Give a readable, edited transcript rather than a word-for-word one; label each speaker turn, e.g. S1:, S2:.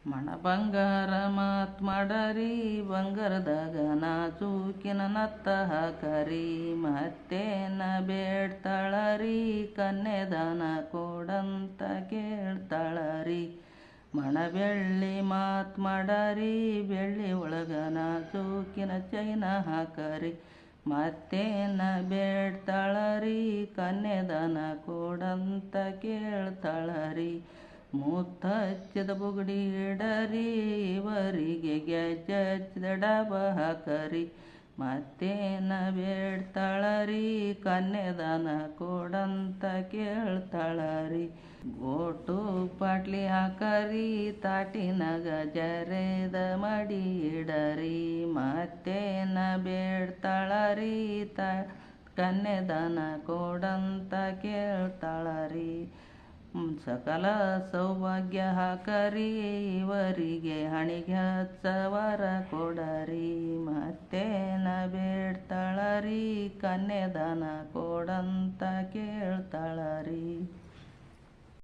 S1: ಮಣ ಬಂಗಾರ ಮಾತ್ ಮಾಡರಿ ಬಂಗಾರದಾಗ ನಾಜೂಕಿನ ನತ್ತ ಹಾಕರಿ ಮತ್ತೇನ ಬೇಡ್ತಾಳರಿ ಕನ್ಯೆದಾನ ಕೊಡಂತ ಕೇಳ್ತಾಳರಿ. ಮಣ ಬೆಳ್ಳಿ ಮಾತ್ ಮಾಡರಿ ಬೆಳ್ಳಿ ಒಳಗ ನಾಜೂಕಿನ ಚೈನ ಹಾಕರಿ ಮತ್ತೇನ ಬೇಡ್ತಾಳರಿ ಕನ್ಯೆದಾನ ಕೊಡಂತ ಕೇಳ್ತಾಳರಿ. ಮುತ್ತಚ್ಚಿದ ಬುಗುಡಿ ಇಡರಿ ಇವರಿಗೆ ಗೆಜ್ಜೆಚ್ಚಿದ ಡಾಬ ಹಾಕರಿ ಮತ್ತೇನ ಬೇಡ್ತಾಳರಿ ಕನ್ಯೆದಾನ ಕೊಡಂತ ಕೇಳ್ತಾಳರಿ. ಗೋಟು ಪಾಟ್ಲಿ ಹಾಕರಿ ತಾಟಿನಾಗ ಜರೆದ ಮಡಿ ಇಡರಿ ಮತ್ತೇನ ಬೇಡ್ತಾಳರಿ ಕನ್ಯೆದಾನ ಕೊಡಂತ ಕೇಳ್ತಾಳರಿ. ಸಕಲ ಸೌಭಾಗ್ಯ ಹಾಕರಿ ಇವರಿಗೆ ಹಣಿಗೆ ಹಚ್ಚವರ ಕೊಡರಿ ಮತ್ತೇನ ಬೇಡ್ತಾಳರಿ ಕನ್ಯೆದಾನ ಕೊಡಂತ ಕೇಳ್ತಾಳರಿ.